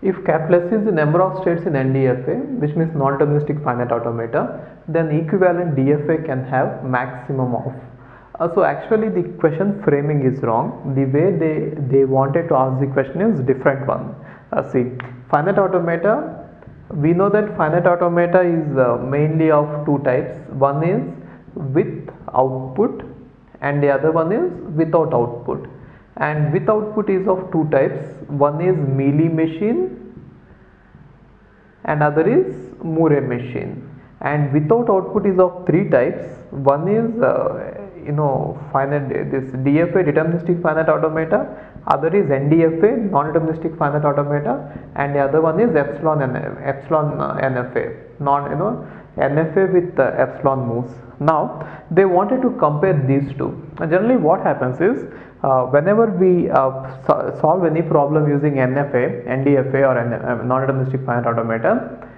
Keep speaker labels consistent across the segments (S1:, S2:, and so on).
S1: If capital S is the number of states in NDFA, which means non-deterministic finite automata, then equivalent DFA can have maximum of. So actually the question framing is wrong. The way they wanted to ask the question is different one. See, finite automata, we know that finite automata is mainly of two types. One is with output and the other one is without output. And with output is of two types. One is Mealy machine and other is Murray machine. And without output is of three types. One is finite, this DFA, deterministic finite automata, other is NDFA, non-deterministic finite automata, and the other one is epsilon NFA, NFA with epsilon moves. Now they wanted to compare these two. Generally what happens is whenever we solve any problem using NDFA or non-deterministic finite automata,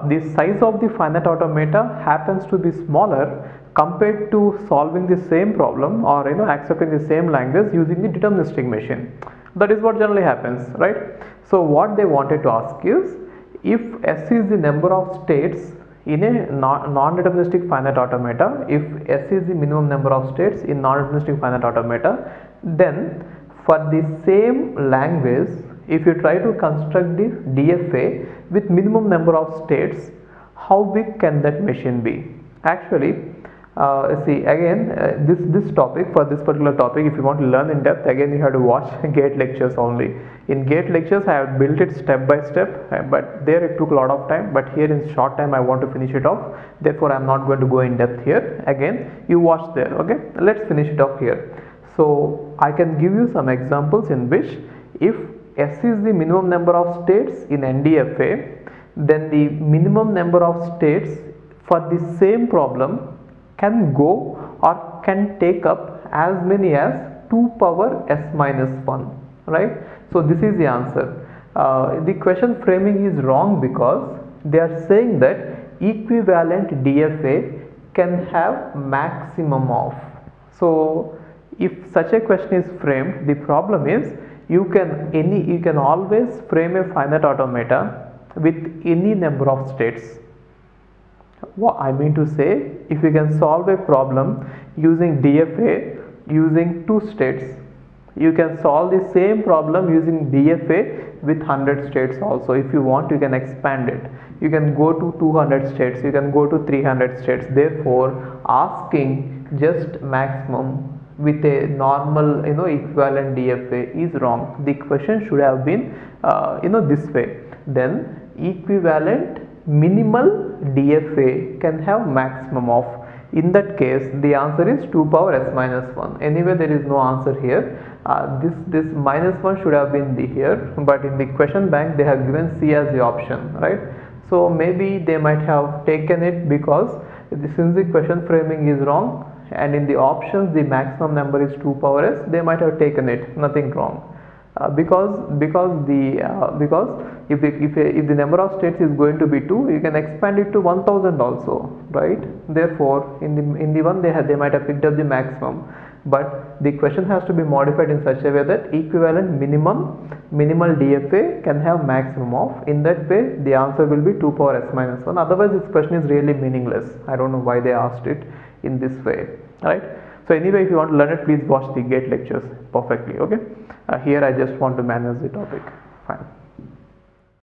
S1: the size of the finite automata happens to be smaller compared to solving the same problem or accepting the same language using the deterministic machine. That is what generally happens, right? So what they wanted to ask is, if S is the number of states in a non-deterministic finite automata, if S is the minimum number of states in non-deterministic finite automata, then for the same language, if you try to construct the DFA with minimum number of states, how big can that machine be? Actually, see again, this topic, for this particular topic, if you want to learn in depth, again you have to watch GATE lectures only. In GATE lectures I have built it step by step, but there it took a lot of time, but here in short time I want to finish it off, therefore I am not going to go in depth here. Again you watch there. Okay, let's finish it off here. So I can give you some examples in which if S is the minimum number of states in NDFA, then the minimum number of states for the same problem can go or can take up as many as 2 power S minus 1, right? So this is the answer. The question framing is wrong because they are saying that equivalent DFA can have maximum of. So if such a question is framed, the problem is you can always frame a finite automata with any number of states. What I mean to say, if you can solve a problem using DFA using two states, you can solve the same problem using DFA with 100 states also. If you want, you can expand it. You can go to 200 states, you can go to 300 states. Therefore, asking just maximum with a normal equivalent DFA is wrong. The question should have been this way. Then equivalent minimal DFA can have maximum of. In that case the answer is 2 power S minus 1. Anyway, there is no answer here. This minus 1 should have been here, but in the question bank they have given C as the option, right? So maybe they might have taken it because since the question framing is wrong and in the options the maximum number is 2 power S, they might have taken it, nothing wrong. Because if the number of states is going to be 2, you can expand it to 1000 also, right? Therefore in the one they might have picked up the maximum, but the question has to be modified in such a way that equivalent minimal DFA can have maximum of. In that way the answer will be 2 power S minus 1. Otherwise this question is really meaningless. I don't know why they asked it in this way, right? So anyway, if you want to learn it, please watch the GATE lectures perfectly. Okay, here I just want to manage the topic. Fine.